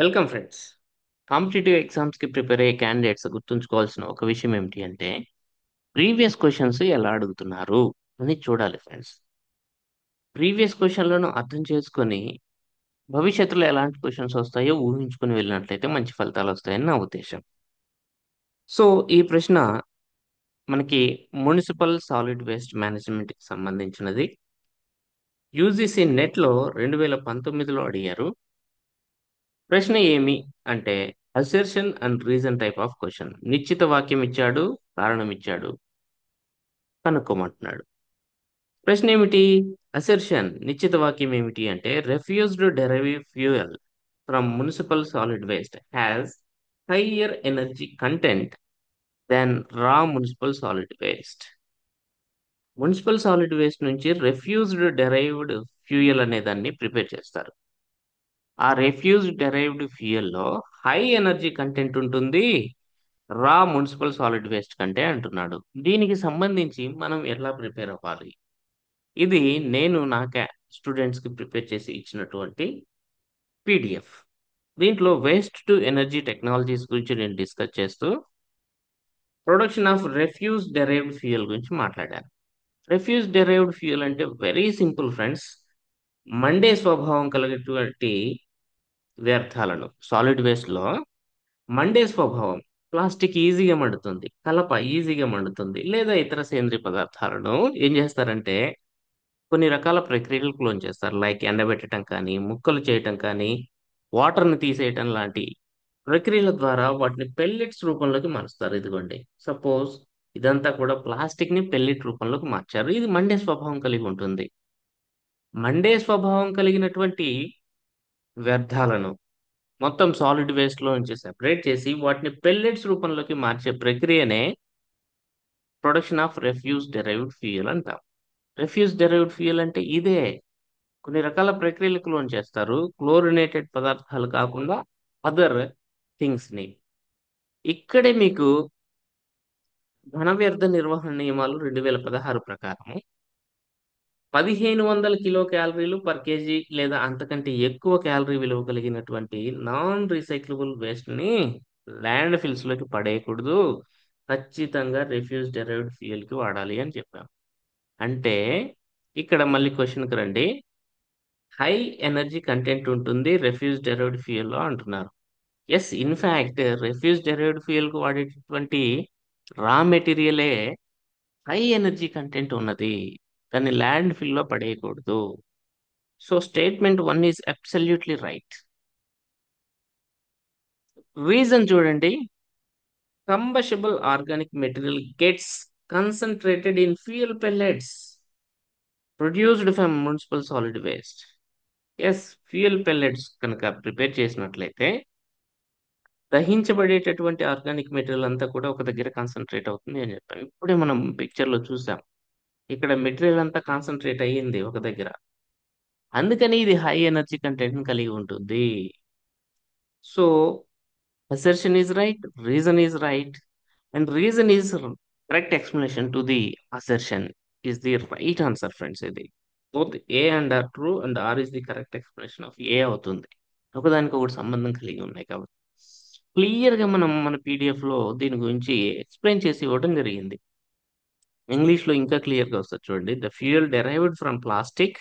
Welcome friends. Competitive ఎగ్జామ్స్కి prepare అయ్యే candidates గుర్తుంచుకోవాల్సిన ఒక విషయం ఏమిటి అంటే ప్రీవియస్ క్వశ్చన్స్ ఎలా అడుగుతున్నారు అని చూడాలి ఫ్రెండ్స్. ప్రీవియస్ క్వశ్చన్లను అర్థం చేసుకొని భవిష్యత్తులో ఎలాంటి క్వశ్చన్స్ వస్తాయో ఊహించుకొని వెళ్ళినట్లయితే మంచి ఫలితాలు వస్తాయని నా ఉద్దేశం. సో ఈ ప్రశ్న మనకి మున్సిపల్ సాలిడ్ వేస్ట్ మేనేజ్మెంట్కి సంబంధించినది. యూజీసీ నెట్లో 2019లో అడిగారు. ప్రశ్న ఏమి అంటే assertion and reason type of question. నిశ్చిత వాక్యం ఇచ్చాడు, కారణం ఇచ్చాడు, కనుక్కోమంటున్నాడు. ప్రశ్న ఏమిటి? అసెర్షన్ నిశ్చిత వాక్యం ఏమిటి అంటే refused derive fuel from municipal solid waste has higher energy content then raw municipal solid waste. Municipal solid waste నుంచి రెఫ్యూజ్డ్ డెరైవ్డ్ ఫ్యూయల్ అనే దాన్ని ప్రిపేర్ చేస్తారు. ఆ రెఫ్యూజ్ డెరైవ్డ్ ఫ్యూయల్ లో హై ఎనర్జీ కంటెంట్ ఉంటుంది రా మున్సిపల్ సాలిడ్ వేస్ట్ కంటే అంటున్నాడు. దీనికి సంబంధించి మనం ఎలా ప్రిపేర్ అవ్వాలి? ఇది నేను నా స్టూడెంట్స్ కి ప్రిపేర్ చేసి ఇచ్చినటువంటి పీడిఎఫ్. దీంట్లో వేస్ట్ టు ఎనర్జీ టెక్నాలజీస్ గురించి నేను డిస్కస్ చేస్తూ production of refuse derived fuel గురించి మాట్లాడాను. రెఫ్యూజ్ డెరైవ్డ్ ఫ్యూయల్ అంటే వెరీ సింపుల్ ఫ్రెండ్స్. మండే స్వభావం కలిగినటువంటి వ్యర్థాలను సాలిడ్ వేస్ట్ లో మండే స్వభావం. ప్లాస్టిక్ ఈజీగా మండుతుంది, కలప ఈజీగా మండుతుంది, లేదా ఇతర సేంద్రియ పదార్థాలను ఏం చేస్తారంటే కొన్ని రకాల ప్రక్రియలకు లోన్ చేస్తారు. లైక్ ఎండబెట్టడం కానీ, ముక్కలు చేయటం కానీ, వాటర్ని తీసేయటం లాంటి ప్రక్రియల ద్వారా వాటిని పెల్లెట్స్ రూపంలోకి మారుస్తారు. ఇదిగోండి, సపోజ్ ఇదంతా కూడా ప్లాస్టిక్ ని పెల్లెట్ రూపంలోకి మార్చారు. ఇది మండే స్వభావం కలిగి ఉంటుంది. మండే స్వభావం కలిగినటువంటి వ్యర్థాలను మొత్తం సాలిడ్ వేస్ట్ లో నుంచి సెపరేట్ చేసి వాటిని పెల్లెట్స్ రూపంలోకి మార్చే ప్రక్రియనే production of refuse derived fuel అంటాం. రెఫ్యూజ్ డెరైవ్డ్ ఫ్యూయల్ అంటే ఇదే. కొన్ని రకాల ప్రక్రియలకు లోన్ చేస్తారు, క్లోరినేటెడ్ పదార్థాలు కాకుండా అదర్ థింగ్స్ ని. ఇక్కడే మీకు ఘన వ్యర్థ నిర్వహణ నియమాలు 2016 ప్రకారం 1500 కిలో క్యాలరీలు పర్ కేజీ లేదా అంతకంటే ఎక్కువ క్యాలరీ విలువ కలిగినటువంటి నాన్ రీసైక్లబుల్ వేస్ట్ ని ల్యాండ్ ఫిల్స్ లోకి పడేయకూడదు. ఖచ్చితంగా రెఫ్యూజ్ డెరైవ్డ్ ఫ్యూయల్ కి వాడాలి అని చెప్పాం. అంటే ఇక్కడ మళ్ళీ క్వశ్చన్కి రండి. హై ఎనర్జీ కంటెంట్ ఉంటుంది రెఫ్యూజ్ డెరైవ్డ్ ఫ్యూయల్ లో అంటున్నారు. Yes, in fact refuse derived fuel కు వాడేటటువంటి రా మెటీరియలే హై ఎనర్జీ కంటెంట్ ఉన్నది. దాన్ని ల్యాండ్ ఫిల్ లో పడేయకూడదు. So statement 1 is absolutely right. Reason చూడండి. Combustible organic material gets concentrated in fuel pellets produced from municipal solid waste. Yes, fuel pellets కనుక prepare చేసినట్లయితే దహించబడేటటువంటి ఆర్గానిక్ మెటీరియల్ అంతా కూడా ఒక దగ్గర కాన్సన్ట్రేట్ అవుతుంది అని చెప్పాను. ఇప్పుడే మనం పిక్చర్ లో చూసాం. ఇక్కడ మెటీరియల్ అంతా కాన్సన్ట్రేట్ అయ్యింది ఒక దగ్గర. అందుకని ఇది హై ఎనర్జీ కంటెంట్ కలిగి ఉంటుంది. So assertion is right, reason is right, and reason is correct explanation to the assertion is the right answer friends. ఇది both A and R true and R is the correct explanation of A అవుతుంది. ఒకదానికి ఒకటి సంబంధం కలిగి ఉన్నాయి కాబట్టి clear గా మనం మన పీడిఎఫ్ లో దీని గురించి ఎక్స్ప్లెయిన్ చేసి ఇవ్వడం జరిగింది. ఇంగ్లీష్ లో ఇంకా క్లియర్ గా వస్తుంది చూడండి. The fuel derived from plastic,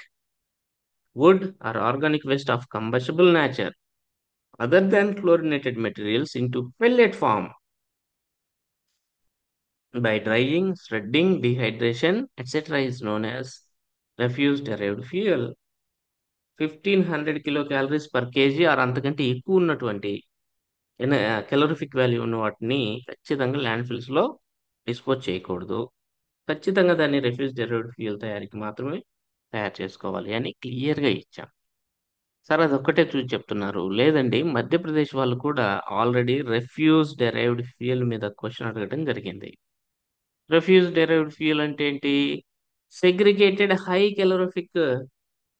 wood or organic waste of combustible nature other than chlorinated materials into pellet form by drying, shredding, dehydration, etc. is known as refuse derived fuel. 1500 kilo calories per KG or అంతకంటే ఎక్కువ ఉన్నటువంటి calorific value ఉన్న వాటిని ఖచ్చితంగా land fils లో dispose చేయకూడదు. ఖచ్చితంగా దాన్ని రెఫ్యూజ్ డెరైవ్డ్ ఫ్యూయల్ తయారీకి మాత్రమే తయారు చేసుకోవాలి అని క్లియర్ గా ఇచ్చాం. సార్ అదొక్కటే చూసి చెప్తున్నారు లేదండి, మధ్యప్రదేశ్ వాళ్ళు కూడా ఆల్రెడీ రెఫ్యూజ్ డెరైవ్డ్ ఫ్యూయల్ మీద క్వశ్చన్ అడగడం జరిగింది. రెఫ్యూజ్ డెరైవ్డ్ ఫ్యూయల్ అంటే ఏంటి? Segregated high calorific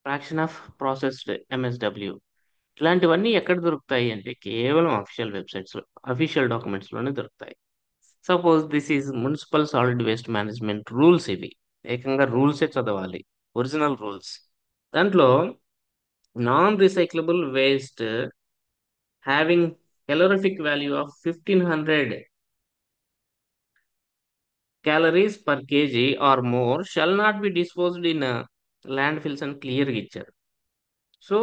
fraction of processed MSW. ఇట్లాంటివన్నీ ఎక్కడ దొరుకుతాయి అంటే కేవలం అఫీషియల్ వెబ్సైట్స్ లో, అఫీషియల్ డాక్యుమెంట్స్ లోనే దొరుకుతాయి. Suppose this is municipal solid waste management rules. ఇవి ఏకంగా రూల్సే చదవాలి, ఒరిజినల్ రూల్స్. దాంట్లో non recyclable waste having calorific value of 1500 calories per kg or more shall not be disposed in landfills అని క్లియర్గా ఇచ్చారు. సో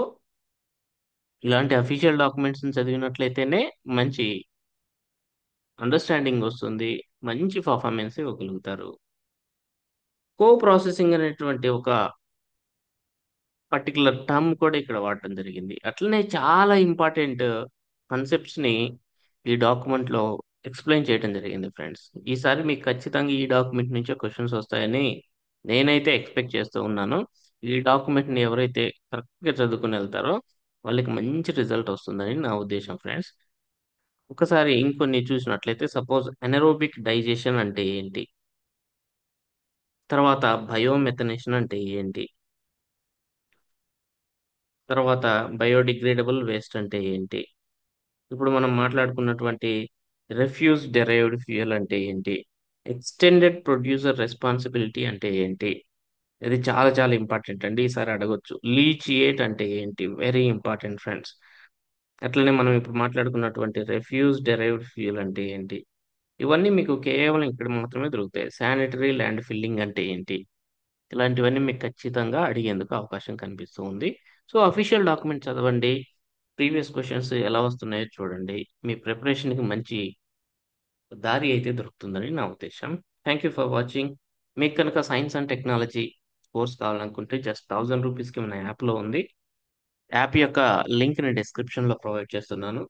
ఇలాంటి అఫీషియల్ డాక్యుమెంట్స్ చదివినట్లయితేనే మంచి అండర్స్టాండింగ్ వస్తుంది, మంచి పర్ఫార్మెన్స్ ఇవ్వగలుగుతారు. కో ప్రాసెసింగ్ అనేటువంటి ఒక పర్టికులర్ టర్మ్ కూడా ఇక్కడ వాడటం జరిగింది. అట్లనే చాలా ఇంపార్టెంట్ కాన్సెప్ట్స్ ని ఈ డాక్యుమెంట్ లో ఎక్స్ప్లెయిన్ చేయడం జరిగింది ఫ్రెండ్స్. ఈసారి మీకు ఖచ్చితంగా ఈ డాక్యుమెంట్ నుంచే క్వశ్చన్స్ వస్తాయని నేనైతే ఎక్స్పెక్ట్ చేస్తూ ఉన్నాను. ఈ డాక్యుమెంట్ ని ఎవరైతే కరెక్ట్ గా చదువుకుని వెళ్తారో వాళ్ళకి మంచి రిజల్ట్ వస్తుందని నా ఉద్దేశం ఫ్రెండ్స్. ఒకసారి ఇంకొన్ని చూసినట్లయితే సపోజ్ ఎనరోబిక్ డైజెషన్ అంటే ఏంటి, తర్వాత బయోమెథనేషన్ అంటే ఏంటి, తర్వాత బయోడిగ్రేడబుల్ వేస్ట్ అంటే ఏంటి, ఇప్పుడు మనం మాట్లాడుకున్నటువంటి రిఫ్యూజ్ డెరైవ్డ్ ఫ్యూయల్ అంటే ఏంటి, ఎక్స్టెండెడ్ ప్రొడ్యూసర్ రెస్పాన్సిబిలిటీ అంటే ఏంటి, ఇది చాలా చాలా ఇంపార్టెంట్ అండి, ఈసారి అడగొచ్చు. లీచియేట్ అంటే ఏంటి, వెరీ ఇంపార్టెంట్ ఫ్రెండ్స్. అట్లనే మనం ఇప్పుడు మాట్లాడుకున్నటువంటి రిఫ్యూజ్ డెరైవ్డ్ ఫ్యూయల్ అంటే ఏంటి, ఇవన్నీ మీకు కేవలం ఇక్కడ మాత్రమే దొరుకుతాయి. శానిటరీ ల్యాండ్ ఫిల్లింగ్ అంటే ఏంటి, ఇలాంటివన్నీ మీకు ఖచ్చితంగా అడిగేందుకు అవకాశం కనిపిస్తూ ఉంది. సో అఫీషియల్ డాక్యుమెంట్ చదవండి, ప్రీవియస్ క్వశ్చన్స్ ఎలా వస్తున్నాయో చూడండి, మీ ప్రిపరేషన్కి మంచి దారి అయితే దొరుకుతుందని నా ఉద్దేశం. Thank you for watching. మీకు కనుక సైన్స్ అండ్ టెక్నాలజీ కోర్స్ కావాలనుకుంటే జస్ట్ 1000 రూపీస్కి మన యాప్లో ఉంది. యాప్ యొక్క లింక్ని డిస్క్రిప్షన్లో ప్రొవైడ్ చేస్తున్నాను.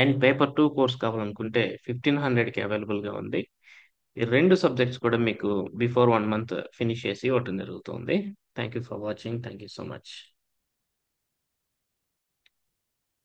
అండ్ పేపర్ 2 కోర్స్ కావాలనుకుంటే 1500కి అవైలబుల్గా ఉంది. ఈ రెండు సబ్జెక్ట్స్ కూడా మీకు బిఫోర్ 1 మంత్ ఫినిష్ చేసి ఇవ్వటం జరుగుతుంది. Thank you for watching. Thank you so much.